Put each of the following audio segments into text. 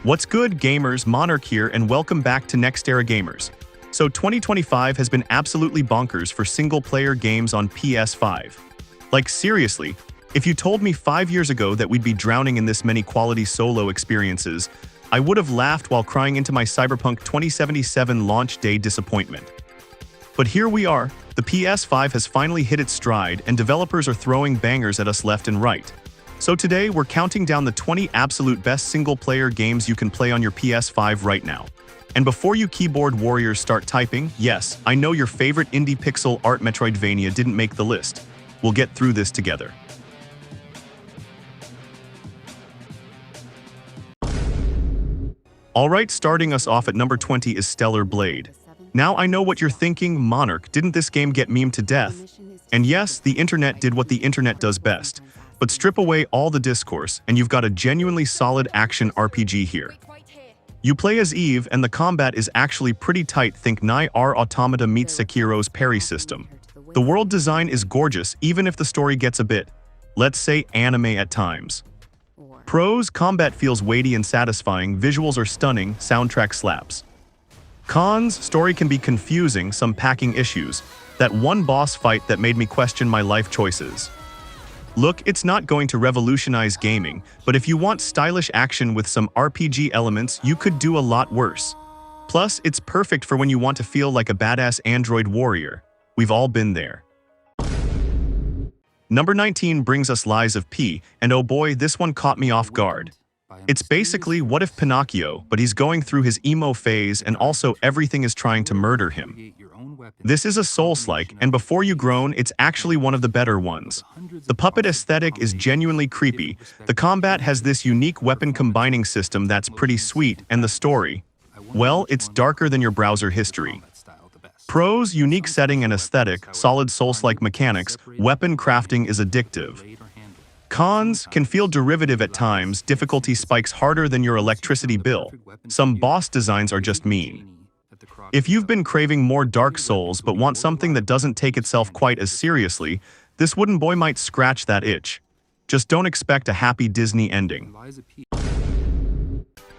What's good, gamers? Monarch here, and welcome back to Next Era Gamers. So 2025 has been absolutely bonkers for single-player games on PS5. Like seriously, if you told me 5 years ago that we'd be drowning in this many quality solo experiences, I would have laughed while crying into my Cyberpunk 2077 launch day disappointment. But here we are, the PS5 has finally hit its stride and developers are throwing bangers at us left and right. So today we're counting down the 20 absolute best single-player games you can play on your PS5 right now. And before you keyboard warriors start typing, yes, I know your favorite indie pixel art Metroidvania didn't make the list. We'll get through this together. Alright, starting us off at number 20 is Stellar Blade. Now I know what you're thinking, Monarch, didn't this game get memed to death? And yes, the internet did what the internet does best. But strip away all the discourse, and you've got a genuinely solid action RPG here. You play as Eve, and the combat is actually pretty tight. Think Nier Automata meets Sekiro's parry system. The world design is gorgeous, even if the story gets a bit, let's say, anime at times. Pros: combat feels weighty and satisfying, visuals are stunning, soundtrack slaps. Cons: story can be confusing, some packing issues. That one boss fight that made me question my life choices. Look, it's not going to revolutionize gaming, but if you want stylish action with some RPG elements, you could do a lot worse. Plus, it's perfect for when you want to feel like a badass android warrior. We've all been there. Number 19 brings us Lies of P, and oh boy, this one caught me off guard. It's basically What If Pinocchio, but he's going through his emo phase and also everything is trying to murder him. This is a Souls-like, and before you groan, it's actually one of the better ones. The puppet aesthetic is genuinely creepy, the combat has this unique weapon combining system that's pretty sweet, and the story, well, it's darker than your browser history. Pros: unique setting and aesthetic, solid Souls-like mechanics, weapon crafting is addictive. Cons: can feel derivative at times, difficulty spikes harder than your electricity bill. Some boss designs are just mean. If you've been craving more Dark Souls but want something that doesn't take itself quite as seriously, this wooden boy might scratch that itch. Just don't expect a happy Disney ending.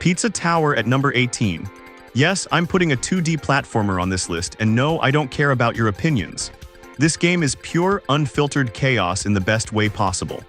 Pizza Tower at number 18. Yes, I'm putting a 2D platformer on this list, and no, I don't care about your opinions. This game is pure, unfiltered chaos in the best way possible.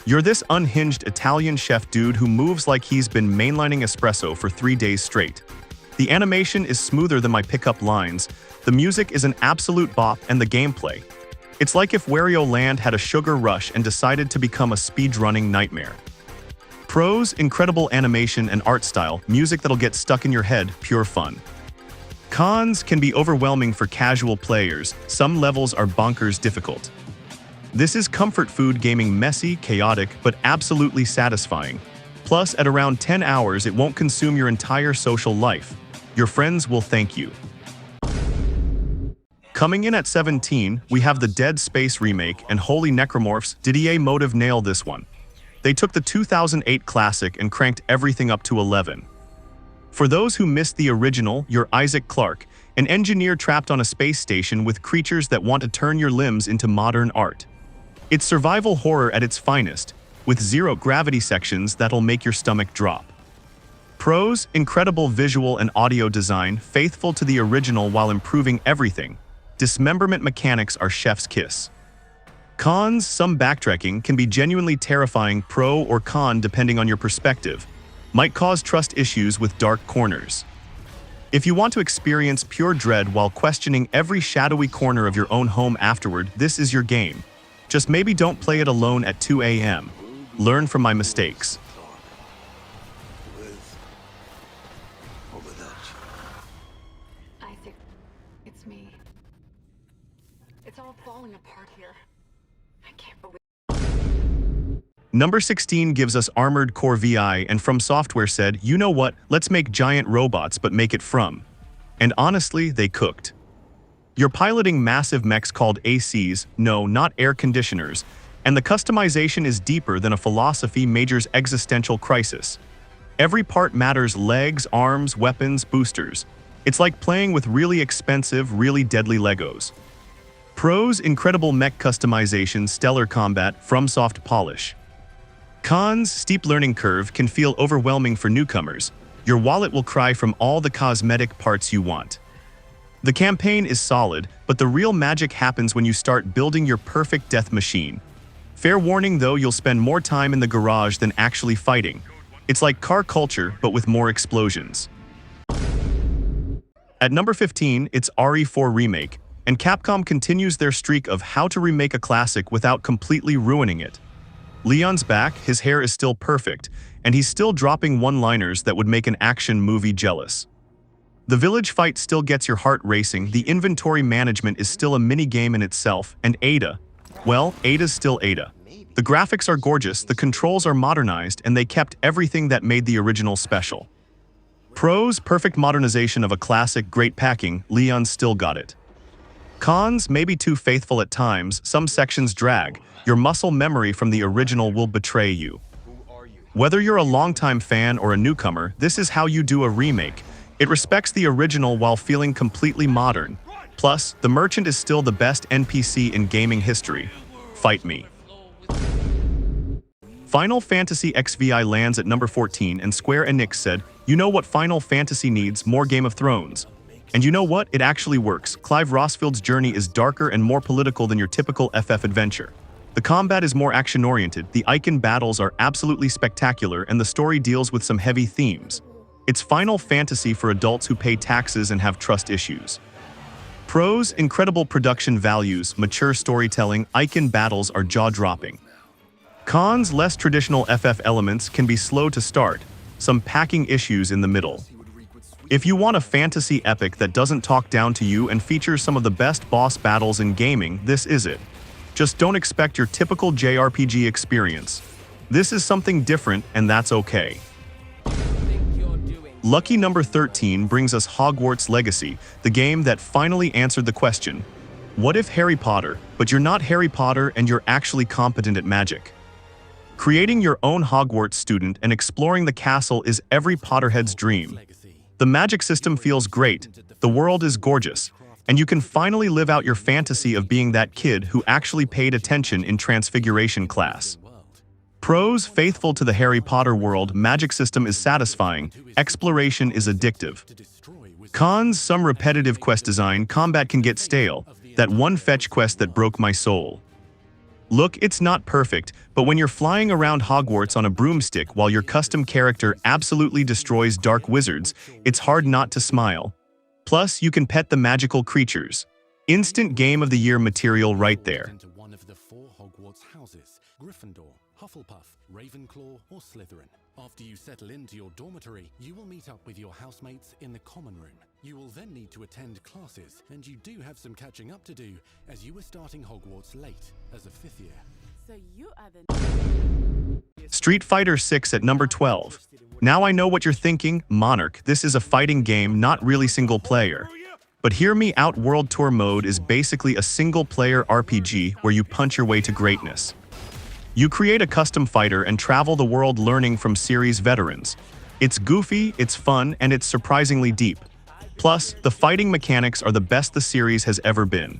You're this unhinged Italian chef dude who moves like he's been mainlining espresso for 3 days straight. The animation is smoother than my pickup lines, the music is an absolute bop, and the gameplay. It's like if Wario Land had a sugar rush and decided to become a speedrunning nightmare. Pros: incredible animation and art style, music that'll get stuck in your head, pure fun. Cons: can be overwhelming for casual players, some levels are bonkers difficult. This is comfort food gaming, messy, chaotic, but absolutely satisfying. Plus, at around 10 hours, it won't consume your entire social life. Your friends will thank you. Coming in at 17, we have the Dead Space remake, and holy necromorphs, did EA Motive nail this one? They took the 2008 classic and cranked everything up to 11. For those who missed the original, you're Isaac Clarke, an engineer trapped on a space station with creatures that want to turn your limbs into modern art. It's survival horror at its finest, with zero gravity sections that'll make your stomach drop. Pros: incredible visual and audio design, faithful to the original while improving everything. Dismemberment mechanics are chef's kiss. Cons: some backtracking can be genuinely terrifying, pro or con depending on your perspective. Might cause trust issues with dark corners. If you want to experience pure dread while questioning every shadowy corner of your own home afterward, this is your game. Just maybe don't play it alone at 2 a.m. Learn from my mistakes. Isaac, it's me. It's all falling apart here. I can't believe. Number 16 gives us Armored Core VI, and From Software said, you know what, let's make giant robots but make it from. And honestly, they cooked. You're piloting massive mechs called ACs, no, not air conditioners, and the customization is deeper than a philosophy major's existential crisis. Every part matters: legs, arms, weapons, boosters. It's like playing with really expensive, really deadly Legos. Pros: incredible mech customization, stellar combat, FromSoft polish. Cons: steep learning curve can feel overwhelming for newcomers. Your wallet will cry from all the cosmetic parts you want. The campaign is solid, but the real magic happens when you start building your perfect death machine. Fair warning though, you'll spend more time in the garage than actually fighting. It's like car culture, but with more explosions. At number 15, it's RE4 Remake, and Capcom continues their streak of how to remake a classic without completely ruining it. Leon's back, his hair is still perfect, and he's still dropping one-liners that would make an action movie jealous. The village fight still gets your heart racing, the inventory management is still a mini-game in itself, and Ada, well, Ada's still Ada. The graphics are gorgeous, the controls are modernized, and they kept everything that made the original special. Pros: perfect modernization of a classic, great packing, Leon still got it. Cons: maybe too faithful at times, some sections drag, your muscle memory from the original will betray you. Whether you're a longtime fan or a newcomer, this is how you do a remake. It respects the original while feeling completely modern. Plus, the merchant is still the best NPC in gaming history. Fight me. Final Fantasy XVI lands at number 14, and Square Enix said, "You know what Final Fantasy needs? More Game of Thrones." And you know what? It actually works. Clive Rossfield's journey is darker and more political than your typical FF adventure. The combat is more action-oriented, the icon battles are absolutely spectacular, and the story deals with some heavy themes. It's Final Fantasy for adults who pay taxes and have trust issues. Pros: incredible production values, mature storytelling, icon battles are jaw-dropping. Cons: less traditional FF elements can be slow to start, some packing issues in the middle. If you want a fantasy epic that doesn't talk down to you and features some of the best boss battles in gaming, this is it. Just don't expect your typical JRPG experience. This is something different, and that's okay. Lucky number 13 brings us Hogwarts Legacy, the game that finally answered the question, what if Harry Potter, but you're not Harry Potter and you're actually competent at magic? Creating your own Hogwarts student and exploring the castle is every Potterhead's dream. The magic system feels great, the world is gorgeous, and you can finally live out your fantasy of being that kid who actually paid attention in Transfiguration class. Pros: faithful to the Harry Potter world, magic system is satisfying, exploration is addictive. Cons: some repetitive quest design, combat can get stale, that one fetch quest that broke my soul. Look, it's not perfect, but when you're flying around Hogwarts on a broomstick while your custom character absolutely destroys dark wizards, it's hard not to smile. Plus, you can pet the magical creatures. Instant Game of the Year material right there. Into one of the 4 Hogwarts houses: Gryffindor, Hufflepuff, Ravenclaw, or Slytherin. After you settle into your dormitory, you will meet up with your housemates in the common room. You will then need to attend classes, and you do have some catching up to do, as you were starting Hogwarts late as a 5th year. So you are the Street Fighter VI at number 12. Now I know what you're thinking, Monarch, this is a fighting game, not really single player. But hear me out, World Tour mode is basically a single-player RPG where you punch your way to greatness. You create a custom fighter and travel the world learning from series veterans. It's goofy, it's fun, and it's surprisingly deep. Plus, the fighting mechanics are the best the series has ever been.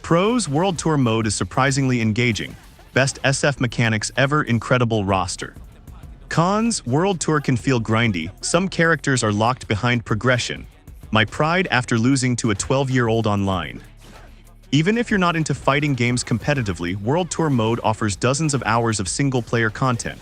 Pros: World Tour mode is surprisingly engaging. Best SF mechanics ever, incredible roster. Cons: World Tour can feel grindy, some characters are locked behind progression. My pride after losing to a 12-year-old online. Even if you're not into fighting games competitively, World Tour mode offers dozens of hours of single-player content.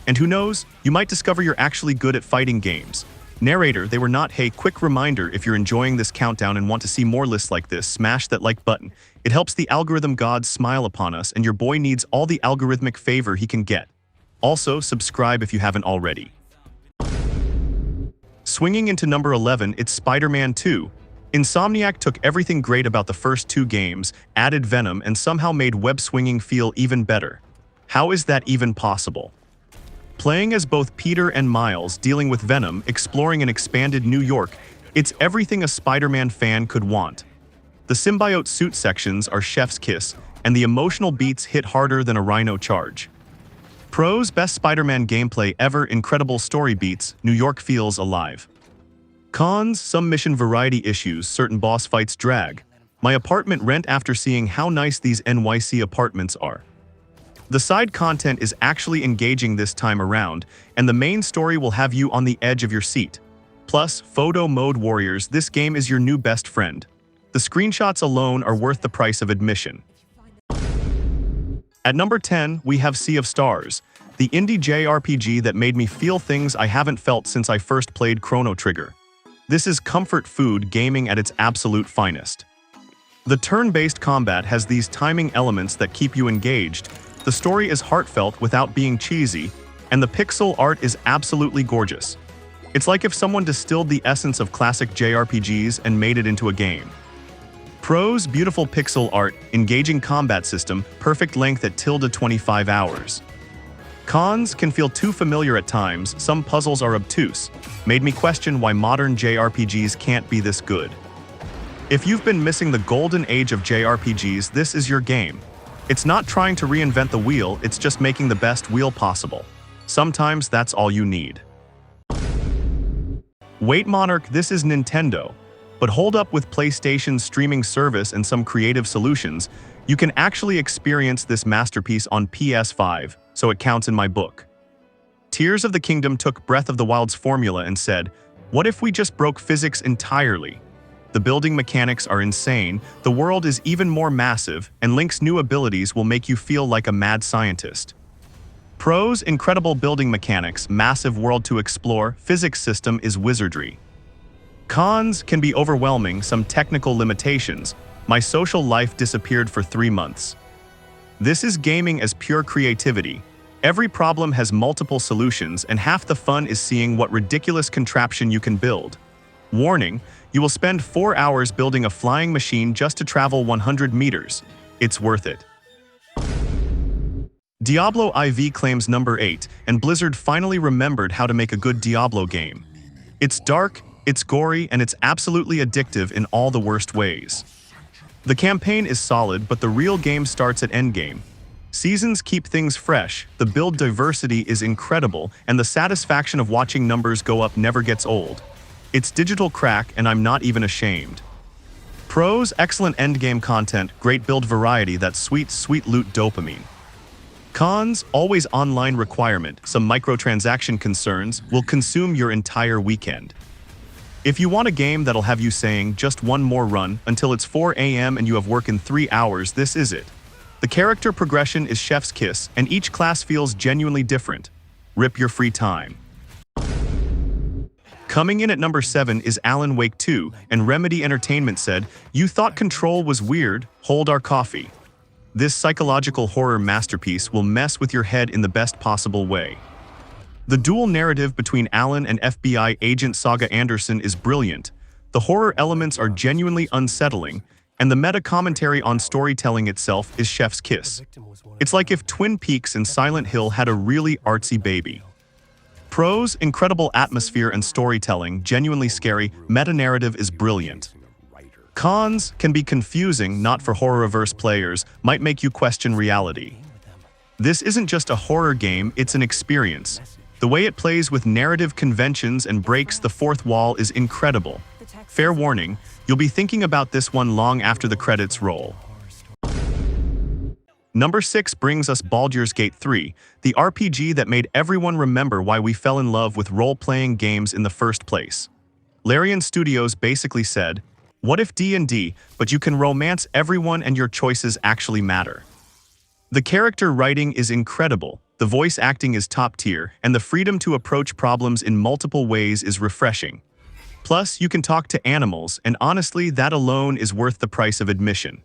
And who knows, you might discover you're actually good at fighting games. Narrator, they were not. Hey, quick reminder, if you're enjoying this countdown and want to see more lists like this, smash that like button. It helps the algorithm gods smile upon us, and your boy needs all the algorithmic favor he can get. Also, subscribe if you haven't already. Swinging into number 11, it's Spider-Man 2. Insomniac took everything great about the first 2 games, added Venom, and somehow made web swinging feel even better. How is that even possible? Playing as both Peter and Miles, dealing with Venom, exploring an expanded New York, it's everything a Spider-Man fan could want. The symbiote suit sections are chef's kiss, and the emotional beats hit harder than a rhino charge. Pros: best Spider-Man gameplay ever, incredible story beats, New York feels alive. Cons: some mission variety issues, certain boss fights drag. My apartment rent after seeing how nice these NYC apartments are. The side content is actually engaging this time around, and the main story will have you on the edge of your seat. Plus, photo mode warriors, this game is your new best friend. The screenshots alone are worth the price of admission. At number 10, we have Sea of Stars, the indie JRPG that made me feel things I haven't felt since I first played Chrono Trigger. This is comfort food gaming at its absolute finest. The turn-based combat has these timing elements that keep you engaged, the story is heartfelt without being cheesy, and the pixel art is absolutely gorgeous. It's like if someone distilled the essence of classic JRPGs and made it into a game. Pros: beautiful pixel art, engaging combat system, perfect length at ~25 hours. Cons: can feel too familiar at times, some puzzles are obtuse, made me question why modern JRPGs can't be this good. If you've been missing the golden age of JRPGs, this is your game. It's not trying to reinvent the wheel, it's just making the best wheel possible. Sometimes that's all you need. Wait Monarch, this is Nintendo. But hold up, with PlayStation's streaming service and some creative solutions, you can actually experience this masterpiece on PS5, so it counts in my book. Tears of the Kingdom took Breath of the Wild's formula and said, what if we just broke physics entirely? The building mechanics are insane, the world is even more massive, and Link's new abilities will make you feel like a mad scientist. Pros: incredible building mechanics, massive world to explore, physics system is wizardry. Cons: can be overwhelming, some technical limitations. My social life disappeared for 3 months. This is gaming as pure creativity. Every problem has multiple solutions, and half the fun is seeing what ridiculous contraption you can build. Warning: you will spend 4 hours building a flying machine just to travel 100 meters. It's worth it. Diablo IV claims number 8, and Blizzard finally remembered how to make a good Diablo game. It's dark, it's gory, and it's absolutely addictive in all the worst ways. The campaign is solid, but the real game starts at endgame. Seasons keep things fresh, the build diversity is incredible, and the satisfaction of watching numbers go up never gets old. It's digital crack, and I'm not even ashamed. Pros: excellent endgame content, great build variety, that sweet, sweet loot dopamine. Cons: always online requirement, some microtransaction concerns will consume your entire weekend. If you want a game that'll have you saying just one more run until it's 4 a.m. and you have work in 3 hours, this is it. The character progression is chef's kiss, and each class feels genuinely different. Rip your free time. Coming in at number 7 is Alan Wake 2, and Remedy Entertainment said, "You thought Control was weird? Hold our coffee." This psychological horror masterpiece will mess with your head in the best possible way. The dual narrative between Alan and FBI agent Saga Anderson is brilliant. The horror elements are genuinely unsettling, and the meta-commentary on storytelling itself is chef's kiss. It's like if Twin Peaks and Silent Hill had a really artsy baby. Pros: incredible atmosphere and storytelling, genuinely scary, meta-narrative is brilliant. Cons: can be confusing, not for horror-averse players, might make you question reality. This isn't just a horror game, it's an experience. The way it plays with narrative conventions and breaks the fourth wall is incredible. Fair warning, you'll be thinking about this one long after the credits roll. Number 6 brings us Baldur's Gate 3, the RPG that made everyone remember why we fell in love with role-playing games in the first place. Larian Studios basically said, what if D&D, but you can romance everyone and your choices actually matter. The character writing is incredible, the voice acting is top tier, and the freedom to approach problems in multiple ways is refreshing. Plus, you can talk to animals, and honestly, that alone is worth the price of admission.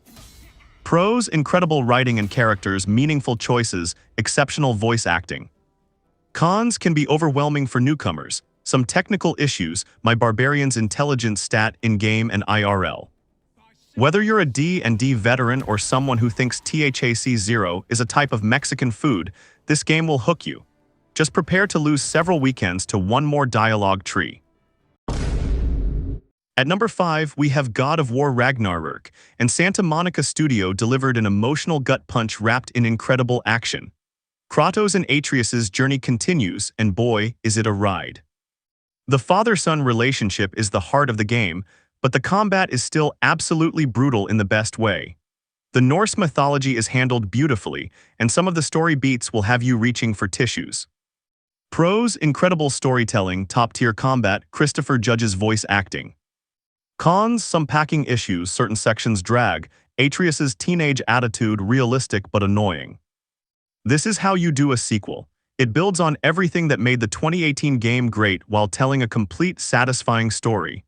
Pros: incredible writing and characters, meaningful choices, exceptional voice acting. Cons: can be overwhelming for newcomers. Some technical issues, my barbarian's intelligence stat in-game and IRL. Whether you're a D&D veteran or someone who thinks THAC 0 is a type of Mexican food, this game will hook you. Just prepare to lose several weekends to one more dialogue tree. At number 5, we have God of War Ragnarök, and Santa Monica Studio delivered an emotional gut punch wrapped in incredible action. Kratos and Atreus' journey continues, and boy, is it a ride. The father-son relationship is the heart of the game, but the combat is still absolutely brutal in the best way. The Norse mythology is handled beautifully, and some of the story beats will have you reaching for tissues. Pros: incredible storytelling, top-tier combat, Christopher Judge's voice acting. Cons: some packing issues, certain sections drag, Atreus's teenage attitude realistic but annoying. This is how you do a sequel. It builds on everything that made the 2018 game great while telling a complete, satisfying story.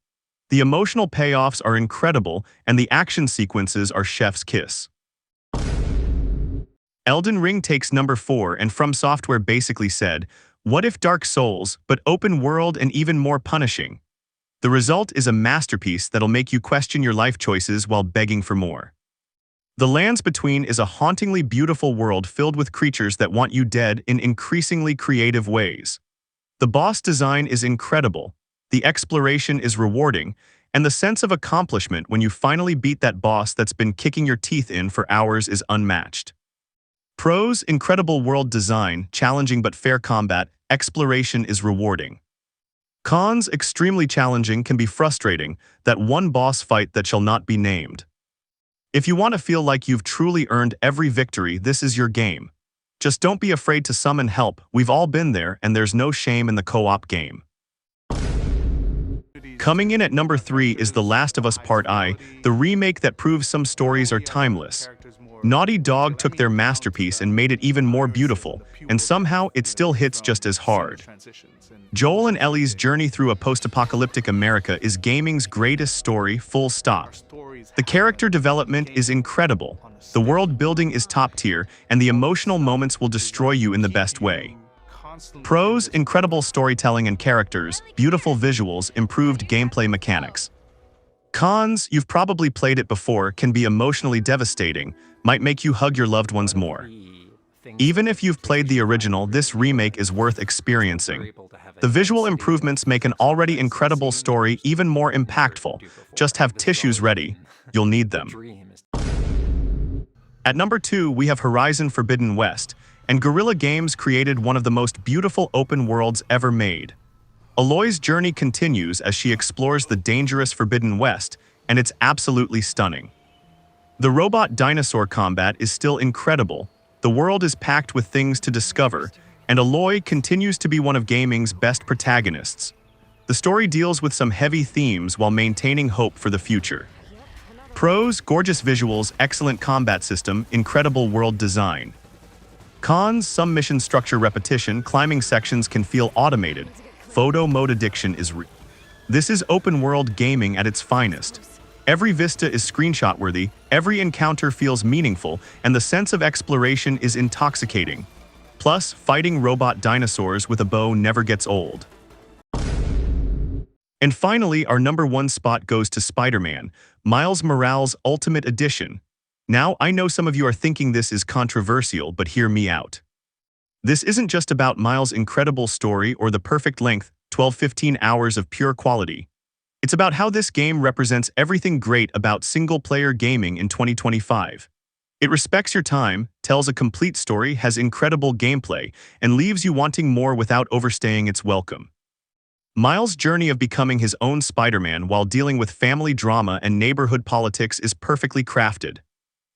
The emotional payoffs are incredible, and the action sequences are chef's kiss. Elden Ring takes number 4, and From Software basically said, "What if Dark Souls, but open world and even more punishing?" The result is a masterpiece that'll make you question your life choices while begging for more. The Lands Between is a hauntingly beautiful world filled with creatures that want you dead in increasingly creative ways. The boss design is incredible, the exploration is rewarding, and the sense of accomplishment when you finally beat that boss that's been kicking your teeth in for hours is unmatched. Pros: incredible world design, challenging but fair combat, exploration is rewarding. Cons: extremely challenging, can be frustrating, that one boss fight that shall not be named. If you want to feel like you've truly earned every victory, this is your game. Just don't be afraid to summon help, we've all been there, and there's no shame in the co-op game. Coming in at number 3 is The Last of Us Part I, the remake that proves some stories are timeless. Naughty Dog took their masterpiece and made it even more beautiful, and somehow it still hits just as hard. Joel and Ellie's journey through a post-apocalyptic America is gaming's greatest story, full stop. The character development is incredible, the world building is top tier, and the emotional moments will destroy you in the best way. Pros: incredible storytelling and characters, beautiful visuals, improved gameplay mechanics. Cons: you've probably played it before, can be emotionally devastating, might make you hug your loved ones more. Even if you've played the original, this remake is worth experiencing. The visual improvements make an already incredible story even more impactful. Just have tissues ready, you'll need them. At number 2, we have Horizon Forbidden West, and Guerrilla Games created one of the most beautiful open worlds ever made. Aloy's journey continues as she explores the dangerous Forbidden West, and it's absolutely stunning. The robot dinosaur combat is still incredible, the world is packed with things to discover, and Aloy continues to be one of gaming's best protagonists. The story deals with some heavy themes while maintaining hope for the future. Pros: gorgeous visuals, excellent combat system, incredible world design. Cons: some mission structure repetition, climbing sections can feel automated. Photo mode addiction is real. This is open world gaming at its finest. Every vista is screenshot-worthy, every encounter feels meaningful, and the sense of exploration is intoxicating. Plus, fighting robot dinosaurs with a bow never gets old. And finally, our number 1 spot goes to Spider-Man, Miles Morales Ultimate Edition. Now, I know some of you are thinking this is controversial, but hear me out. This isn't just about Miles' incredible story or the perfect length, 12-15 hours of pure quality. It's about how this game represents everything great about single-player gaming in 2025. It respects your time, tells a complete story, has incredible gameplay, and leaves you wanting more without overstaying its welcome. Miles' journey of becoming his own Spider-Man while dealing with family drama and neighborhood politics is perfectly crafted.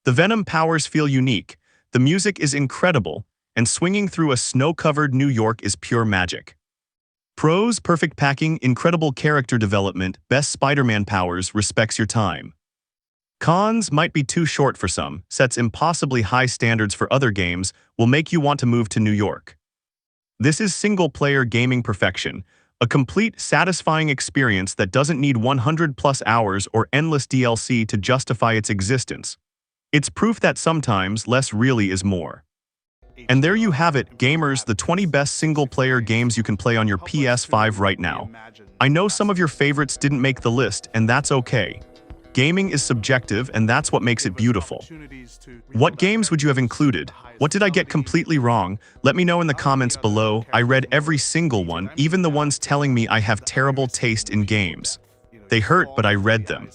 The Venom powers feel unique, the music is incredible, and swinging through a snow-covered New York is pure magic. Pros: perfect packing, incredible character development, best Spider-Man powers, respects your time. Cons: might be too short for some, sets impossibly high standards for other games, will make you want to move to New York. This is single-player gaming perfection, a complete, satisfying experience that doesn't need 100+ hours or endless DLC to justify its existence. It's proof that sometimes less really is more. And there you have it, gamers, the 20 best single-player games you can play on your PS5 right now. I know some of your favorites didn't make the list, and that's okay. Gaming is subjective, and that's what makes it beautiful. What games would you have included? What did I get completely wrong? Let me know in the comments below. I read every single one, even the ones telling me I have terrible taste in games. They hurt, but I read them.